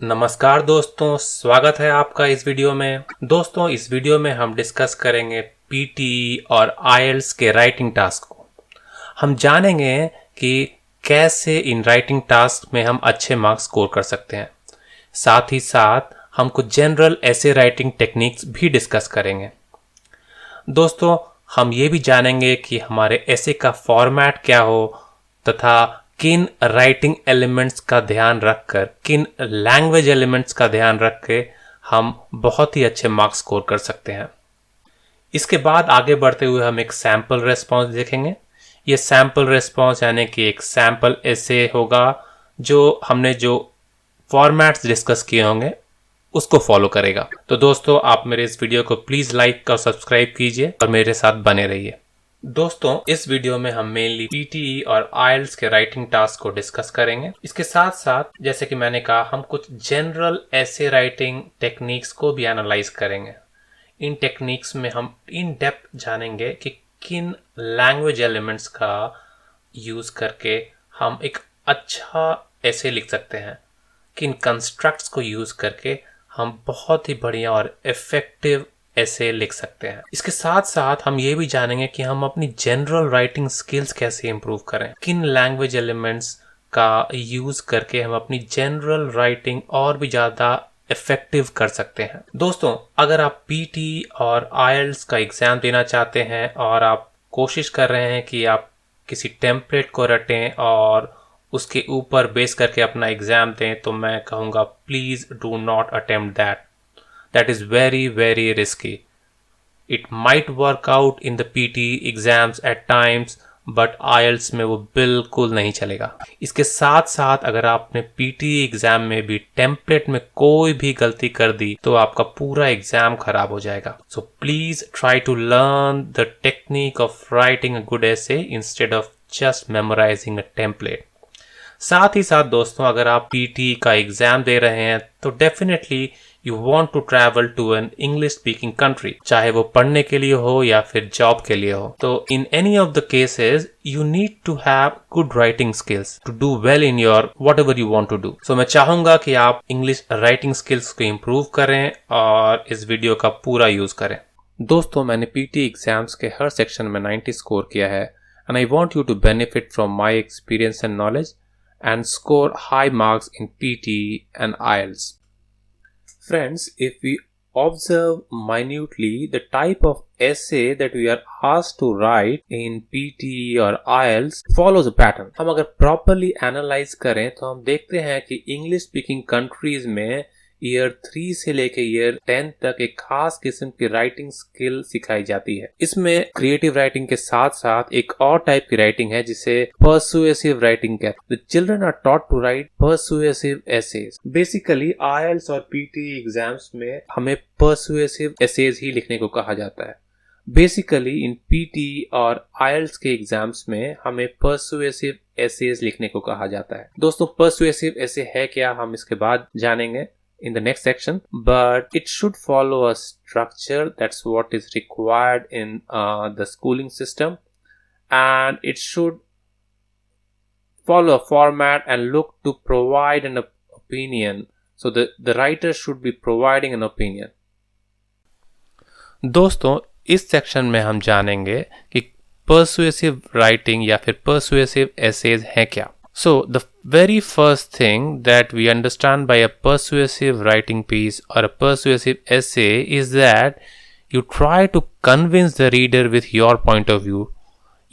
नमस्कार दोस्तों, स्वागत है आपका इस वीडियो में। दोस्तों, इस वीडियो में हम डिस्कस करेंगे पीटी और आईएलटीएस के राइटिंग टास्क को। हम जानेंगे कि कैसे इन राइटिंग टास्क में हम अच्छे मार्क्स स्कोर कर सकते हैं। साथ ही साथ हम कुछ जनरल ऐसे राइटिंग टेक्निक्स भी डिस्कस करेंगे। दोस्तों, हम ये भी जानेंगे कि हमारे ऐसे का फॉर्मेट क्या हो तथा किन राइटिंग एलिमेंट्स का ध्यान रखकर, किन लैंग्वेज एलिमेंट्स का ध्यान रख के हम बहुत ही अच्छे मार्क्स स्कोर कर सकते हैं। इसके बाद आगे बढ़ते हुए हम एक सैम्पल रेस्पॉन्स देखेंगे। ये सैम्पल रेस्पॉन्स यानी कि एक सैम्पल ऐसे होगा जो हमने जो फॉर्मेट्स डिस्कस किए होंगे उसको फॉलो करेगा। तो दोस्तों, आप मेरे इस वीडियो को प्लीज लाइक और सब्सक्राइब कीजिए और मेरे साथ बने रहिए। दोस्तों, इस वीडियो में हम मेनली पीटी और आईएलटीएस के राइटिंग टास्क को डिस्कस करेंगे। इसके साथ साथ जैसे कि मैंने कहा, हम कुछ जनरल ऐसे राइटिंग टेक्निक्स को भी एनालाइज करेंगे। इन टेक्निक्स में हम इन डेप्थ जानेंगे कि किन लैंग्वेज एलिमेंट्स का यूज करके हम एक अच्छा ऐसे लिख सकते हैं, किन कंस्ट्रक्ट्स को यूज करके हम बहुत ही बढ़िया और इफेक्टिव ऐसे लिख सकते हैं। इसके साथ साथ हम ये भी जानेंगे कि हम अपनी जनरल राइटिंग स्किल्स कैसे इंप्रूव करें, किन लैंग्वेज एलिमेंट्स का यूज करके हम अपनी जनरल राइटिंग और भी ज्यादा इफेक्टिव कर सकते हैं। दोस्तों, अगर आप पीटी और आईएलटीएस का एग्जाम देना चाहते हैं और आप कोशिश कर रहे हैं कि आप किसी टेम्पलेट को रटें और उसके ऊपर बेस करके अपना एग्जाम दें, तो मैं कहूँगा please do not attempt that. That is very very risky. It might work out in the PT exams at times, but IELTS में वो बिल्कुल नहीं चलेगा। इसके साथ साथ अगर आपने PT एग्जाम में भी टेम्पलेट में कोई भी गलती कर दी तो आपका पूरा एग्जाम खराब हो जाएगा। So please try to learn the technique of writing a good essay instead of just memorizing a template. साथ ही साथ दोस्तों, अगर आप PT का एग्जाम दे रहे हैं तो definitely you want to travel to an English speaking country, चाहे वो पढ़ने के लिए हो या फिर जॉब के लिए हो। तो in any of the cases you need to have good writing skills to do well in your whatever you want to do. So मैं चाहूंगा कि आप इंग्लिश राइटिंग स्किल्स को इम्प्रूव करें और इस वीडियो का पूरा यूज करें। दोस्तों, मैंने PT एग्जाम्स के हर सेक्शन में 90 स्कोर किया है and I want you to benefit from my experience and knowledge and score high marks in PT and IELTS. Friends, if we observe minutely the type of essay that we are asked to write in PT or IELTS follows a pattern. हम अगर properly analyze करें तो हम देखते हैं कि English speaking countries में year 3 से लेके ईयर 10 तक एक खास किस्म की राइटिंग स्किल सिखाई जाती है। इसमें क्रिएटिव राइटिंग के साथ साथ एक और टाइप की राइटिंग है जिसे परसुएसिव राइटिंग कहते हैं। The children are taught to write persuasive essays. Basically IELTS और पीटी एग्जाम्स में हमें परसुएसिव एसेज ही लिखने को कहा जाता है। बेसिकली इन पीटी और आईएलटीएस के एग्जाम्स में हमें परसुएसिव एसेज लिखने को कहा जाता है। दोस्तों, परसुएसिव एसे है क्या, हम इसके बाद जानेंगे in the next section, but it should follow a structure. That's what is required in the schooling system, and it should follow a format and look to provide an opinion. So the writer should be providing an opinion. दोस्तों, इस section में हम जानेंगे कि persuasive writing या फिर persuasive essays है क्या। So the very first thing that we understand by a persuasive writing piece or a persuasive essay is that you try to convince the reader with your point of view.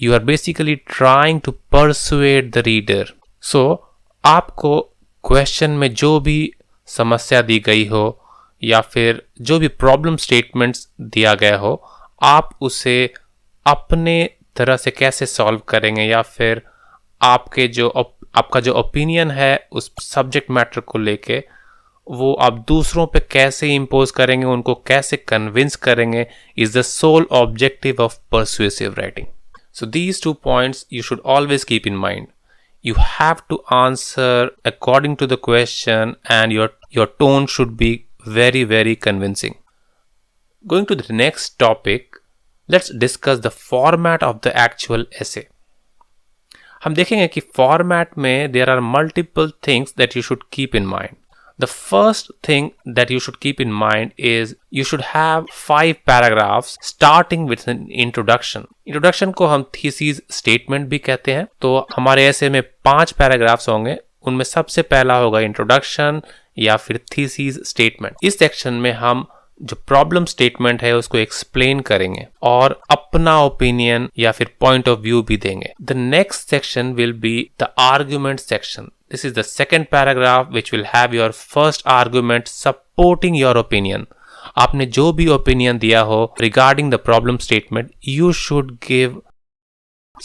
You are basically trying to persuade the reader. So आपको question में जो भी समस्या दी गई हो या फिर जो भी प्रॉब्लम स्टेटमेंट्स दिया गया हो, आप उसे अपने तरह से कैसे सॉल्व करेंगे या फिर आपका जो ओपिनियन है उस सब्जेक्ट मैटर को लेके वो आप दूसरों पे कैसे इम्पोज करेंगे, उनको कैसे कन्विंस करेंगे, is the sole objective of persuasive writing. So these 2 points you should always keep in mind. You have to answer according to the question and your tone should be very, very convincing. Going to the next topic, let's discuss the format of the actual essay. हम देखेंगे कि format में there are multiple things that you should keep in mind. The first thing that you should keep in mind is you should have 5 paragraphs starting with an introduction. Introduction को हम thesis statement भी कहते हैं. तो हमारे ऐसे में 5 paragraphs होंगे. उनमें सबसे पहला होगा इंट्रोडक्शन या फिर थीसिस स्टेटमेंट. इस सेक्शन में हम जो प्रॉब्लम स्टेटमेंट है उसको एक्सप्लेन करेंगे और अपना ओपिनियन या फिर पॉइंट ऑफ व्यू भी देंगे. The next section will be the argument section. This is the second paragraph which will have your first argument supporting your opinion. आपने जो भी opinion दिया हो regarding the problem statement, you should give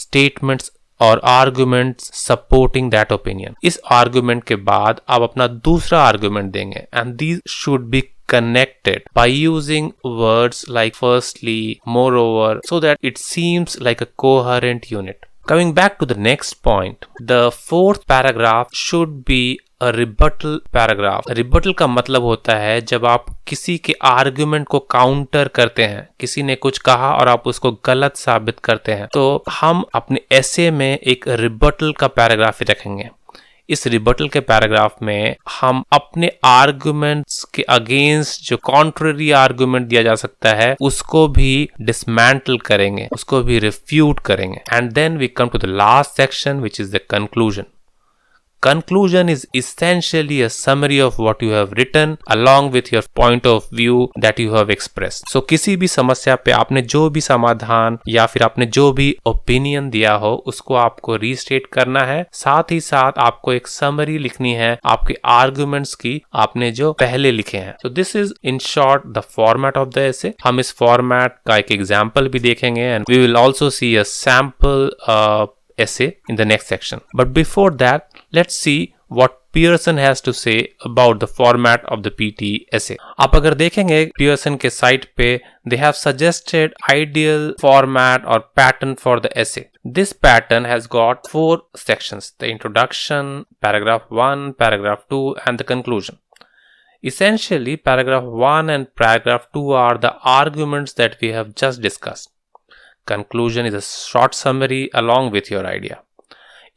statements और arguments supporting that opinion. इस argument के बाद आप अपना दूसरा argument देंगे and these should be connected by using words like firstly, moreover, so that it seems like a coherent unit. Coming back to the next point, the fourth paragraph should be a rebuttal paragraph. Rebuttal का मतलब होता है जब आप किसी के argument को counter करते हैं, किसी ने कुछ कहा और आप उसको गलत साबित करते हैं, तो हम अपने एसे में एक रिबटल का पैराग्राफ ही रखेंगे. इस रिबटल के पैराग्राफ में हम अपने आर्गुमेंट्स के अगेंस्ट जो कॉन्ट्ररी आर्गुमेंट दिया जा सकता है उसको भी डिसमेंटल करेंगे, उसको भी रिफ्यूट करेंगे. And then we come to the last section which is the conclusion. Conclusion is essentially a summary of what you have written along with your point of view that you have expressed. So किसी भी समस्या पे आपने जो भी समाधान या फिर आपने जो भी ओपिनियन दिया हो उसको आपको रीस्टेट करना है. साथ ही साथ आपको एक समरी लिखनी है आपके आर्गुमेंट्स की, आपने जो पहले लिखे हैं. So this is in short the format of the essay. हम इस फॉर्मेट का एक एग्जाम्पल भी देखेंगे and we will also see a sample essay in the next section. But before that, let's see what Pearson has to say about the format of the PT essay. आप अगर देखेंगे Pearson के site पे they have suggested ideal format or pattern for the essay. This pattern has got 4 sections: the introduction, paragraph 1, paragraph 2 and the conclusion. Essentially, paragraph 1 and paragraph 2 are the arguments that we have just discussed. Conclusion is a short summary along with your idea.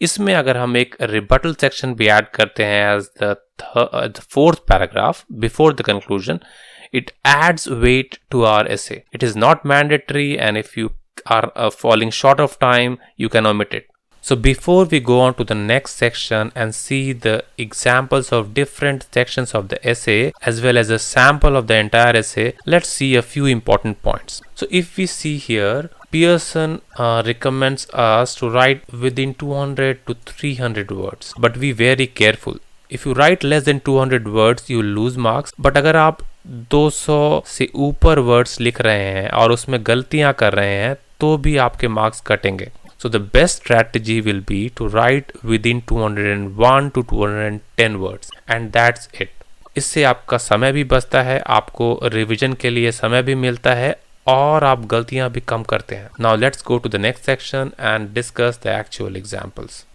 इसमें अगर हम एक rebuttal section भी add करते हैं as the fourth paragraph before the conclusion, it adds weight to our essay. It is not mandatory and if you are falling short of time, you can omit it. So before we go on to the next section and see the examples of different sections of the essay as well as a sample of the entire essay, let's see a few important points. So if we see here, Pearson recommends us to write within 200 to 300 words, but be very careful. If you write less than 200 words, you lose marks. But अगर आप 200 से ऊपर words लिख रहे हैं और उसमें गलतियां कर रहे हैं तो भी आपके marks कटेंगे. So the best strategy will be to write within 201 to 210 words and that's it. इससे आपका समय भी बचता है, आपको रिवीजन के लिए समय भी मिलता है और आप गलतियां भी कम करते हैं. Now let's go to the next section and discuss the actual examples.